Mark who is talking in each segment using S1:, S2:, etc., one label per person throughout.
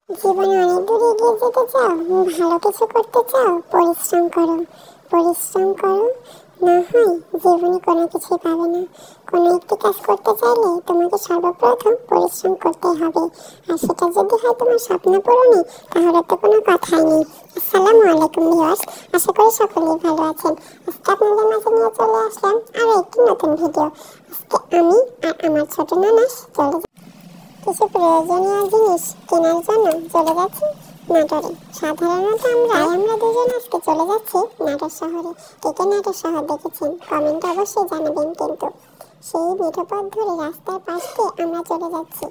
S1: জীবনে অনেক দূর এগিয়ে যেতে চাও, ভালো কিছু করতে চাও, পরিশ্রম করো। পরিশ্রম করো, না হয় জীবনে কোনো কিছুই পাবে না। কোনো একটি কাজ করতে চাইলে তোমাকে সর্বপ্রথম পরিশ্রম করতে হবে, আর সেটা যদি হয় তোমার স্বপ্ন পূরণে, তাহলে তো কোনো কথাই নেই। আসসালামু আলাইকুম ভিউয়ার্স, আশা করি সকলেই ভালো আছেন। আজকে আপনাদের মাঝে নিয়ে চলে আসলাম আরও একটি নতুন ভিডিও। আজকে আমি আর আমার ছোট নানাস চলে কিছু প্রয়োজনীয় জিনিস কেনার জন্য চলে যাচ্ছি নাটোরে। সাধারণত আমরা দুজন আজকে চলে যাচ্ছি নাটোর শহরে। কে কে নাটোর শহর দেখেছেন কমেন্ট অবশ্যই জানাবেন। কিন্তু সেই মিঠো পথ ধরে রাস্তার পাশ দিয়ে আমরা চলে যাচ্ছি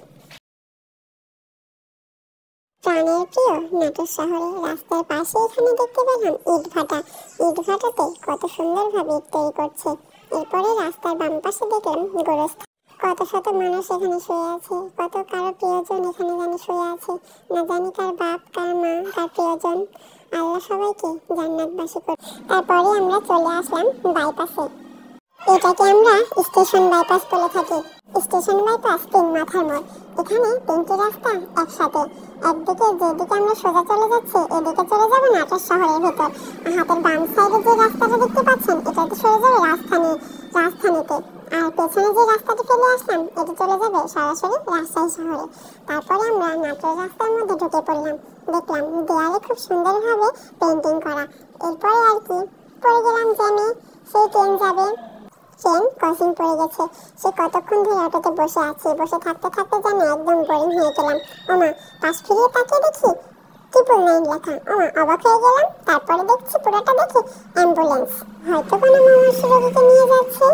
S1: প্রাণের প্রিয় নাটোর শহরে। রাস্তার পাশে এখানে দেখতে পেলাম ইট ভাটা। ইট ভাটাতে কত সুন্দরভাবে ইট তৈরি করছে। এরপরে রাস্তার বাম পাশে দেখলাম গোরস্থান। কত শত মানুষ এখানে শুয়ে আছে, কত কারো প্রিয়জন এখানে জানি শুয়ে আছে। না জানি কার বাপ, কার মা, কার প্রিয়জন। আল্লাহ সবাইকে জান্নাতবাসী করে। তারপরে আমরা চলে আসলাম বাইপাসে। এটাকে আমরা স্টেশন বাইপাস বলে থাকি। স্টেশন বাইপাস 3 মাথার মোড়। এখানে 3টি রাস্তা একসাথে। একদিকে যেদিকে আমরা সোজা চলে যাচ্ছি, এদিকে চলে যাবো নাটোর শহরের ভেতর। হাতের বাম সাইডে যে রাস্তাটা দেখতে পাচ্ছেন, এটাতে সরে যাবে রাজধানীতে। আর পেছনে যে রাস্তাটি ফেলে আসলাম, এটি চলে যাবে সরাসরি রাজশাহী শহরে। তারপরে আমরা নাটোর রাস্তার মধ্যে ঢুকে পড়লাম। দেখলাম দেয়ালে খুব সুন্দরভাবে পেন্টিং করা। এরপরে আর কি পড়ে গেলাম জ্যামে। সেই ট্রেন যাবে, ট্রেন ক্রসিং পড়ে গেছে। সে কতক্ষণ ধরে অটোতে বসে আছি, বসে থাকতে থাকতে যেন একদম বোরিং হয়ে গেলাম। ওমা, পাশ ফিরিয়ে তাকিয়ে দেখি ট্রিপল 9 লেখা। ওমা, অবাক হয়ে গেলাম। তারপরে দেখছি পুরোটা দেখি অ্যাম্বুলেন্স, হয়তো কোনো মানুষ রোগীকে নিয়ে যাচ্ছে।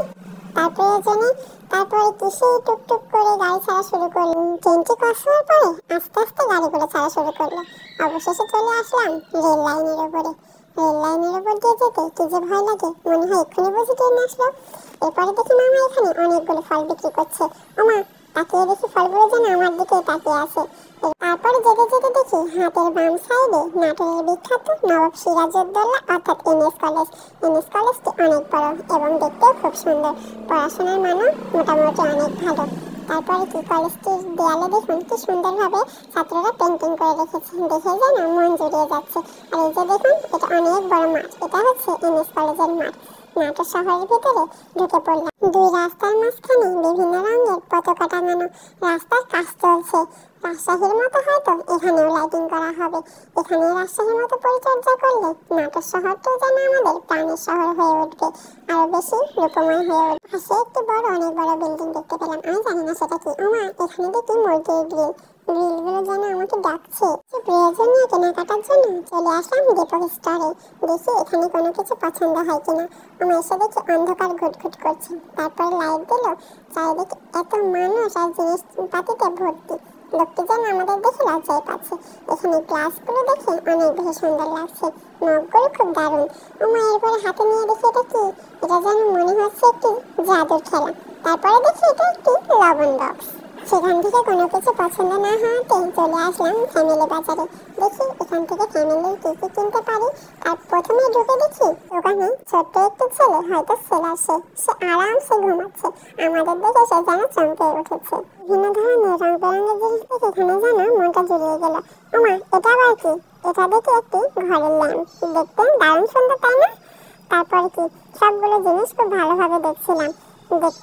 S1: তার প্রয়োজনে তারপরে কিসে টুকটুক করে গাড়ি ছাড়া শুরু করলো। ট্রেনটি ক্রস হওয়ার পরে আস্তে আস্তে গাড়িগুলো ছাড়া শুরু করলো। অবশেষে চলে আসলাম রেল লাইনের উপরে। রেল লাইনের উপর দিয়ে যেতে কি যে ভয় লাগে, মনে হয় এক্ষুনি বুঝি ট্রেন আসলো। এরপরে দেখি মামা এখানে অনেকগুলো ফল বিক্রি করছে। ওমা, তাকিয়ে দেখি ফলগুলো যেন আমার দিকে তাকিয়ে আছে। তারপরে যেতে যেতে দেখি হাতের বাম সাইডে নাটোরের বিখ্যাত নবাব সিরাজউদ্দৌলা অর্থাৎ এনএস কলেজ। এনএস কলেজটি অনেক বড় এবং দেখতেও খুব সুন্দর। পড়াশোনার মানও মোটামুটি অনেক ভালো। তারপরে কি কলেজটির দেয়ালে দেখুন কি সুন্দরভাবে ছাত্ররা পেন্টিং করে রেখেছে, দেখে যেন মন জুড়িয়ে যাচ্ছে। আর এই যে দেখুন, এটা অনেক বড় মাঠ। এটা হচ্ছে এনএস কলেজের মাঠ। নাটোর শহরের ভিতরে ঢুকে পড়লাম। 2 রাস্তার মাঝখানে বিভিন্ন রঙের পতাকা টাঙানো। রাস্তার কাজ চলছে। রাজশাহীর মতো হয়তো এখানেও লাইটিং করা হবে। এখানে রাজশাহীর মতো পরিচর্যা করলে নাটোর শহরটাও যেন আমাদের প্রাণের শহর হয়ে উঠবে, আরো বেশি রূপময় হয়ে উঠবে। পাশে একটি বড় অনেক বড় বিল্ডিং দেখতে পেলাম। আমি জানি না সেটা কি। ওমা, এখানে দেখি মুরগির গ্রিল। গ্রিলগুলো যেন আমাকে ডাকছে। প্রয়োজনীয় কেনাকাটার জন্য চলে আসলাম দীপক স্টোরে। দেখি এখানে কোনো কিছু পছন্দ হয় কিনা। আমার এসে দেখি অন্ধকার ঘুটঘুট করছে। তারপরে লাইট দিল। চারিদিকে এত মানুষ আর জিনিসপাতিতে ভর্তি। লোকটি যেন আমাদের দেখে লজ্জায় পাচ্ছে। এখানে গ্লাসগুলো দেখে অনেক বেশি সুন্দর লাগছে। মগগুলো খুব দারুণ। আমার এরপরে হাতে নিয়ে দেখি এটা কি। এটা যেন মনে হচ্ছে একটি জাদুর খেলা। তারপরে দেখি এটা একটি লবণ বক্স। সেখান থেকে কোনো কিছু পছন্দ না হওয়াতে চলে আসলাম ফ্যামিলি বাজারে। দেখি এখান থেকে ফ্যামিলির কি কি কিনতে পারি। আর প্রথমে ঢুকে দেখি দোকানে ছোট্ট একটি ছেলে, হয়তো ছেলার, সে আরামসে ঘুমাচ্ছে। আমাদের দেখে সে যেন চমকে উঠেছে। বিভিন্ন ধরনের রং বেরঙের জিনিস দেখে এখানে যেন মনটা জুড়িয়ে গেল। ওমা, এটা আবার কি? এটা দেখে একটি ঘরের ল্যাম্প। দেখতে দারুণ সুন্দর, তাই না? তারপরে কি সবগুলো জিনিস খুব ভালোভাবে দেখছিলাম।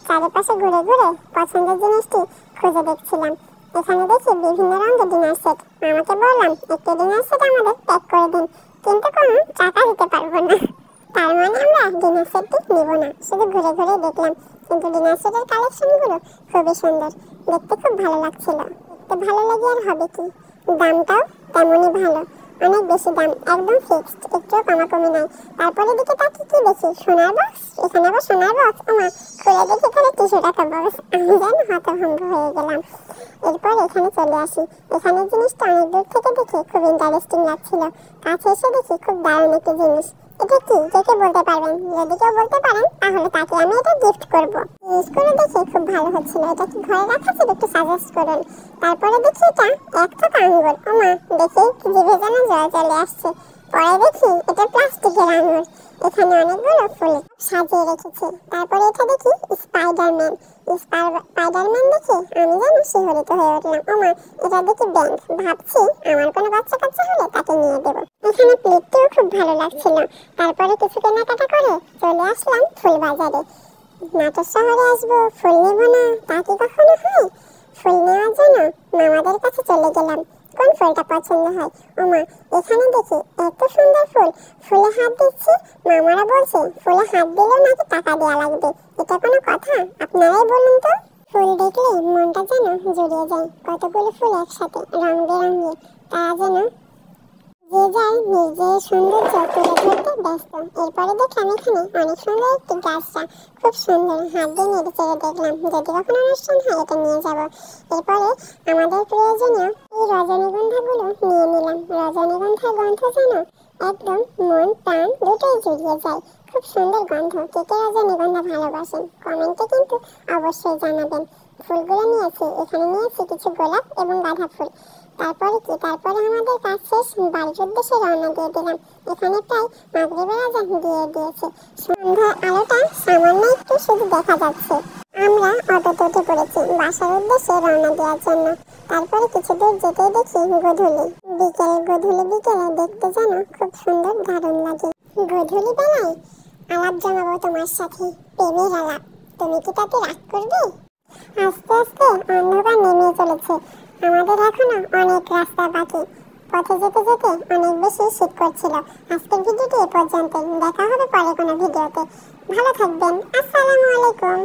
S1: চারিপাশে ঘুরে ঘুরে পছন্দের জিনিসটি খুঁজে দেখছিলাম। এখানে দেখি বিভিন্ন রঙের ডিনার সেট। আমাকে বললাম একটি ডিনার সেট আমাদের প্যাক করে দিন, কিন্তু কোনো টাকা দিতে পারবো না। তার মানে আমরা ডিনার সেটটি নিব না, শুধু ঘুরে ঘুরে দেখলাম। কিন্তু ডিনার সেটের কালেকশনগুলো খুবই সুন্দর, দেখতে খুব ভালো লাগছিল। দেখতে ভালো লাগে আর হবে কি, দামটাও তেমনই ভালো। অনেক বেশি দাম, একদম ফিক্সড, একটুও কমাকমি নাই। তারপরে দিকে তাকিয়ে কি দেখি সোনার বক্স। এখানে আবার সোনার বক্স। ওমা, খুলে দেখি এখানে 300 টাকা বক্স। আমি যেন হতভম্ব হয়ে গেলাম। এরপর এখানে চলে আসি। এখানে জিনিসটা অনেক দূর থেকে দেখে খুব ইন্টারেস্টিং লাগছিল। কাছে এসে দেখি খুব দারুণ একটি জিনিস। এটা কি, কে কে বলতে পারবেন? যদি কেউ বলতে পারেন তাহলে তাকে আমি এটা গিফট করব। জিনিসগুলো দেখে খুব ভালো হচ্ছিল। এটা কি ঘরে রাখা ছিল? একটু সাজেস্ট করুন। তারপরে দেখি এটা 1 থোকা আঙ্গুর। ওমা, দেখে জিভে যেন জল চলে আসছে। পরে দেখি এটা প্লাস্টিকের আঙুর। এখানে অনেকগুলো ফুল সাজিয়ে রেখেছে। তারপরে এটা দেখি স্পাইডারম্যান। স্পাইডারম্যান দেখে আমি যেন শিহরিত হয়ে উঠলাম। ওমা, এটা দেখি ব্যাংক। ভাবছি আমার কোনো বাচ্চা কাচ্চা হলে তাকে নিয়ে দেবো। এখানে প্লেটটিও খুব ভালো লাগছিল। তারপরে কিছু কেনাকাটা করে চলে আসলাম ফুল বাজারে। নাটোর শহরে আসবো, ফুল নেবো না তা কি কখনো হয়? ফুল নেওয়ার জন্য মামাদের কাছে চলে গেলাম। কোন ফুলটা পছন্দ হয়? ওমা, এখানে দেখি এত সুন্দর ফুল। ফুলে হাত দিচ্ছি, মামারা বলছে ফুলে হাত দিলেও নাকি টাকা দেওয়া লাগবে। এটা কোনো কথা? আপনারাই বলুন তো। ফুল দেখলে মনটা যেন জুড়িয়ে যায়। কতগুলো ফুল একসাথে, রং বেরঙের। তারা যেন যে যার নিজের সৌন্দর্য তুলে ধরতে ব্যস্ত। এরপরে দেখলাম এখানে অনেক সুন্দর একটি গাছটা, খুব সুন্দর। হাত দিয়ে নেড়ে চেড়ে দেখলাম, যদি কখনো অনুষ্ঠান হয় এটা নিয়ে যাব। এরপরে আমাদের প্রয়োজনীয় এই রজনীগন্ধাগুলো নিয়ে নিলাম। রজনীগন্ধার গন্ধ যেন একদম মন প্রাণ দুটোই জুড়িয়ে যায়। খুব সুন্দর গন্ধ। কে কে রজনীগন্ধা ভালোবাসেন কমেন্টে কিন্তু অবশ্যই জানাবেন। ফুলগুলো নিয়েছি, এখানে নিয়েছি কিছু গোলাপ এবং গাঁদা ফুল। তারপরে আমাদের কাজ শেষ, বাড়ির উদ্দেশ্যে রওনা দিয়ে দিলাম। এখানে প্রায় মাগরিবের আজান দিয়ে দিয়েছে। সন্ধ্যার আলোটা সামান্য একটু শুধু দেখা যাচ্ছে। আমরা অটোতে উঠে পড়েছি বাসার উদ্দেশ্যে রওনা দেওয়ার জন্য। তারপরে কিছু দূর যেতেই দেখি গধূলি বিকেলে দেখতে যেন খুব সুন্দর দারুণ লাগে। গধূলি বেলায় আলাপ জমাবো তোমার সাথে, প্রেমের আলাপ। তুমি কি তাতে রাগ করবে? আস্তে আস্তে অন্ধকার নেমে চলেছে। আমাদের এখনো অনেক রাস্তা বাকি। পথে যেতে যেতে অনেক বেশি শীত করছিল। আজকের ভিডিওটি এ পর্যন্ত। দেখা হবে পরে কোনো ভিডিওতে। ভালো থাকবেন। আসসালামু আলাইকুম।